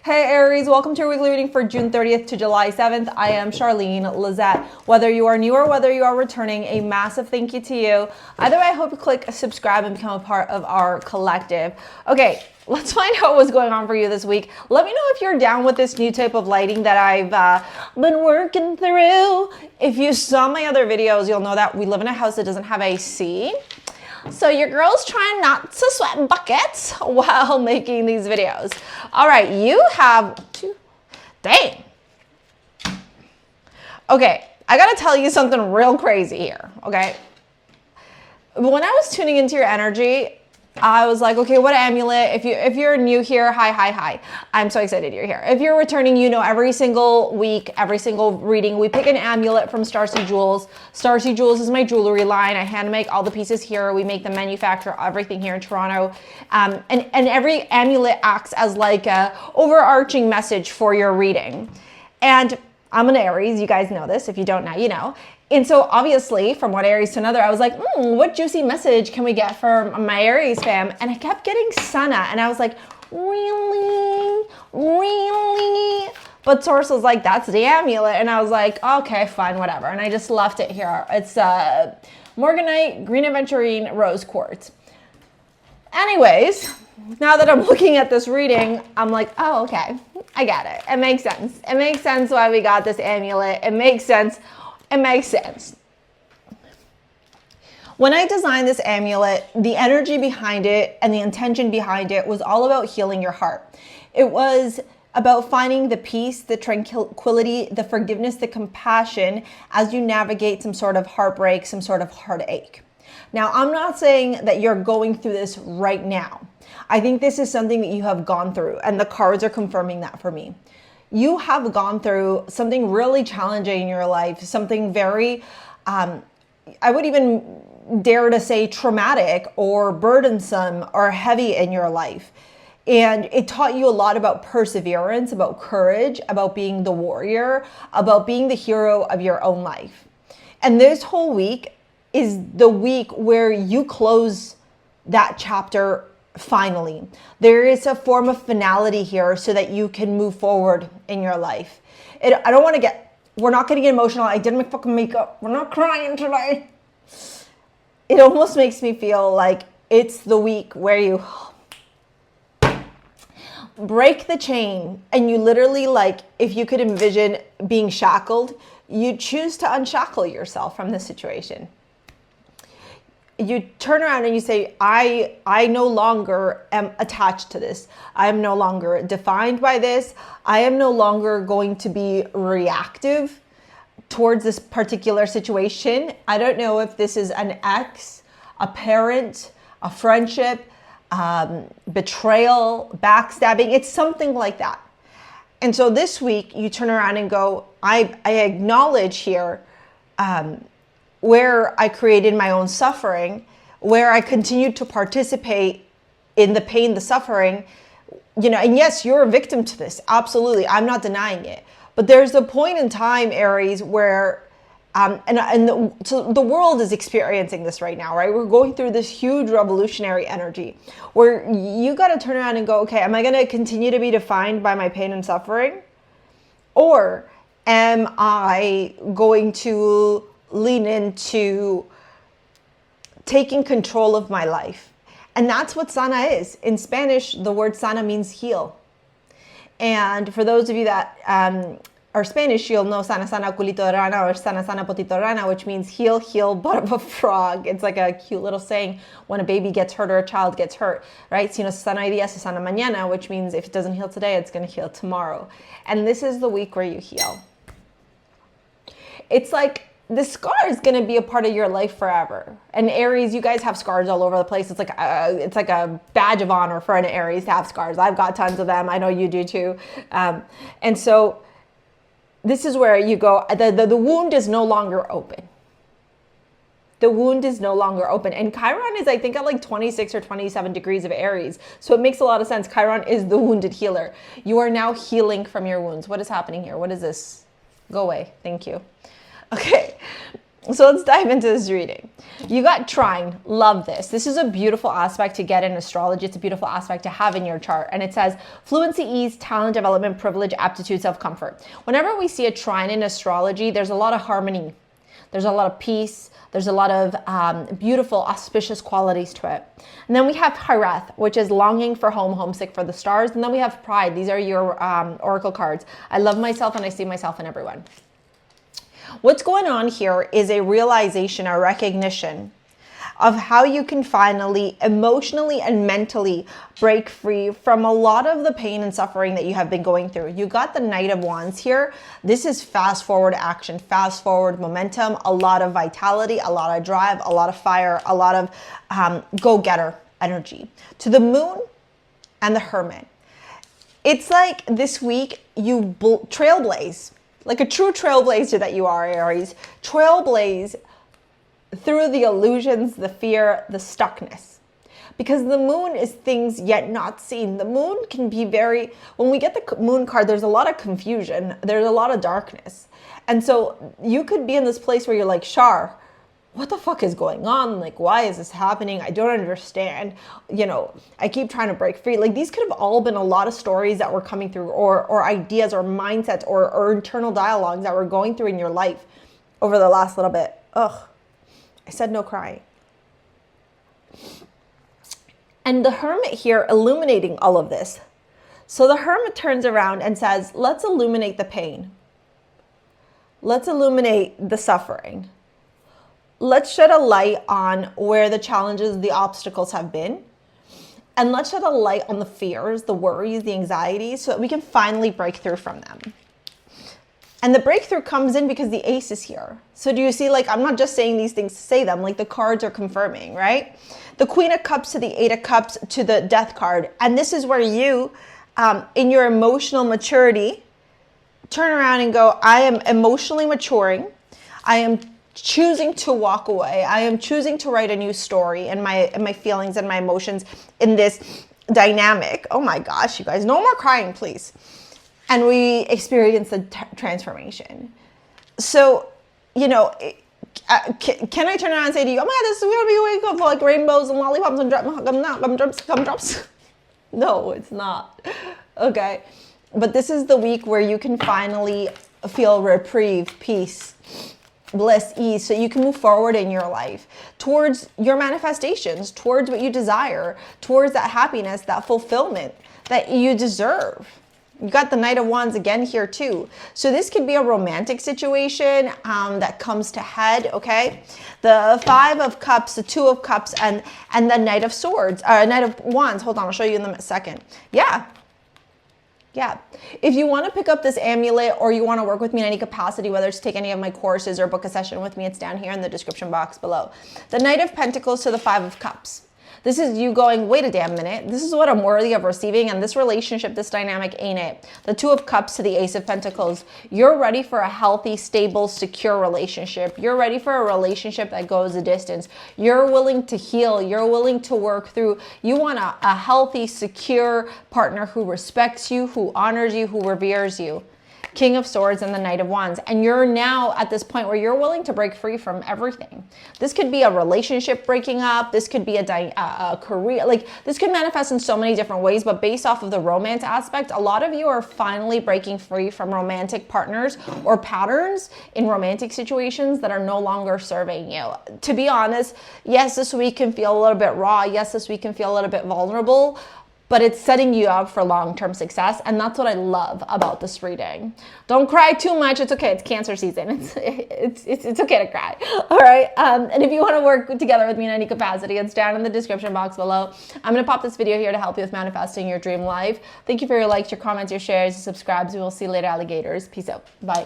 Hey Aries, welcome to your weekly reading for June 30th to July 7th. I am Charlene Lizette. Whether you are new or whether you are returning, a massive thank you to you. Either way, I hope you click subscribe and become a part of our collective. Okay, let's find out what's going on for you this week. Let me know if you're down with this new type of lighting that I've been working through. If you saw my other videos, you'll know that we live in a house that doesn't have AC. So your girl's trying not to sweat buckets while making these videos. All right, you have two. Dang. Okay, I gotta tell you something real crazy here, okay? When I was tuning into your energy, I was like, okay, what amulet? If you're new here, hi. I'm so excited you're here. If you're returning, you know every single week, every single reading, we pick an amulet from StarSea Jewels. StarSea Jewels is my jewelry line. I hand make all the pieces here. We make them, manufacture everything here in Toronto. And every amulet acts as like a overarching message for your reading. And I'm an Aries, you guys know this. If you don't now, you know. And so obviously from one Aries to another, I was like, what juicy message can we get from my Aries fam? And I kept getting Sunna and I was like, really? But Source was like, that's the amulet. And I was like, okay, fine, whatever. And I just left it here. It's Morganite, Green Aventurine, Rose Quartz. Anyways, now that I'm looking at this reading, I'm like, oh, okay, I get it. It makes sense. It makes sense why we got this amulet. It makes sense. It makes sense. When I designed this amulet, the energy behind it and the intention behind it was all about healing your heart. It was about finding the peace, the tranquility, the forgiveness, the compassion as you navigate some sort of heartbreak, some sort of heartache. Now, I'm not saying that you're going through this right now. I think this is something that you have gone through, and the cards are confirming that for me. You have gone through something really challenging in your life, something very, I would even dare to say traumatic or burdensome or heavy in your life. And it taught you a lot about perseverance, about courage, about being the warrior, about being the hero of your own life. And this whole week is the week where you close that chapter. Finally, there is a form of finality here so that you can move forward in your life. I don't want to we're not going to get emotional. I did my fucking makeup. We're not crying today. It almost makes me feel like it's the week where you break the chain and you literally, like, if you could envision being shackled, you choose to unshackle yourself from the situation. You turn around and you say, I no longer am attached to this. I am no longer defined by this. I am no longer going to be reactive towards this particular situation. I don't know if this is an ex, a parent, a friendship, betrayal, backstabbing. It's something like that. And so this week you turn around and go, I acknowledge here, where I created my own suffering, where I continued to participate in the pain, the suffering, you know, and yes, you're a victim to this. Absolutely. I'm not denying it. But there's a point in time, Aries, where, so the world is experiencing this right now, right? We're going through this huge revolutionary energy where you got to turn around and go, okay, am I going to continue to be defined by my pain and suffering? Or am I going to lean into taking control of my life? And that's what sana is. In Spanish, the word sana means heal. And for those of you that are Spanish, you'll know sana sana culito de rana or sana sana potito de rana, which means heal, heal, butt of a frog. It's like a cute little saying when a baby gets hurt or a child gets hurt, right? Si no se sana hoy día, se sana mañana, which means if it doesn't heal today, it's going to heal tomorrow. And this is the week where you heal. It's like, the scar is going to be a part of your life forever. And Aries, you guys have scars all over the place. It's like a badge of honor for an Aries to have scars. I've got tons of them. I know you do too. And so this is where you go, the wound is no longer open. The wound is no longer open. And Chiron is, I think, at like 26 or 27 degrees of Aries. So it makes a lot of sense. Chiron is the wounded healer. You are now healing from your wounds. What is happening here? What is this? Go away. Thank you. Okay, So let's dive into this reading. You got trine. Love this. This is a beautiful aspect to get in astrology. It's a beautiful aspect to have in your chart. And it says fluency, ease, talent, development, privilege, aptitude, self-comfort. Whenever we see a trine in astrology, there's a lot of harmony. There's a lot of peace. There's a lot of beautiful, auspicious qualities to it. And then we have Hareth, which is longing for home, homesick for the stars. And then we have pride. These are your oracle cards. I love myself and I see myself in everyone. What's going on here is a realization, a recognition of how you can finally emotionally and mentally break free from a lot of the pain and suffering that you have been going through. You got the Knight of Wands here. This is fast forward action, fast forward momentum, a lot of vitality, a lot of drive, a lot of fire, a lot of go-getter energy. To the Moon and the Hermit. It's like this week you trailblaze. Like a true trailblazer that you are, Aries. Trailblaze through the illusions, the fear, the stuckness. Because the moon is things yet not seen. The moon can be very, when we get the moon card, there's a lot of confusion. There's a lot of darkness. And so you could be in this place where you're like, Char, what the fuck is going on? Like, why is this happening? I don't understand. You know, I keep trying to break free. Like, these could have all been a lot of stories that were coming through, or ideas or mindsets or internal dialogues that were going through in your life over the last little bit. Ugh, I said no crying. And the Hermit here illuminating all of this. So the Hermit turns around and says, let's illuminate the pain. Let's illuminate the suffering. Let's shed a light on where the challenges, the obstacles have been. And let's shed a light on the fears, the worries, the anxieties, so that we can finally break through from them. And the breakthrough comes in because the Ace is here. So do you see, like, I'm not just saying these things to say them, like the cards are confirming, right? The Queen of Cups to the Eight of Cups to the Death card. And this is where you, in your emotional maturity, turn around and go, I am emotionally maturing. I am choosing to walk away. I am choosing to write a new story and my feelings and my emotions in this dynamic. Oh my gosh, you guys, no more crying, please. And we experience the transformation. So, you know, can I turn around and say to you, oh my God, this is going to be a week of like rainbows and lollipops and gumdrops? No, it's not. Okay. But this is the week where you can finally feel reprieve, peace, bliss, ease, so you can move forward in your life towards your manifestations, towards what you desire, towards that happiness, that fulfillment that you deserve. You got the Knight of Wands again here too. So this could be a romantic situation that comes to head, okay? The Five of Cups, the Two of Cups, and the Knight of Swords, Knight of Wands. Hold on, I'll show you them in a second. Yeah. Yeah. If you want to pick up this amulet or you want to work with me in any capacity, whether it's take any of my courses or book a session with me, it's down here in the description box below. The Knight of Pentacles to the Five of Cups. This is you going, wait a damn minute. This is what I'm worthy of receiving. And this relationship, this dynamic ain't it. The Two of Cups to the Ace of Pentacles. You're ready for a healthy, stable, secure relationship. You're ready for a relationship that goes a distance. You're willing to heal. You're willing to work through. You want a healthy, secure partner who respects you, who honors you, who reveres you. King of Swords and the Knight of Wands. And you're now at this point where you're willing to break free from everything. This could be a relationship breaking up. This could be a career. Like, this could manifest in so many different ways, but based off of the romance aspect, a lot of you are finally breaking free from romantic partners or patterns in romantic situations that are no longer serving you. To be honest, yes, this week can feel a little bit raw. Yes, this week can feel a little bit vulnerable, but it's setting you up for long-term success. And that's what I love about this reading. Don't cry too much. It's okay. It's Cancer season. It's okay to cry. All right. And if you want to work together with me in any capacity, it's down in the description box below. I'm going to pop this video here to help you with manifesting your dream life. Thank you for your likes, your comments, your shares, your subscribes. We will see you later, alligators. Peace out. Bye.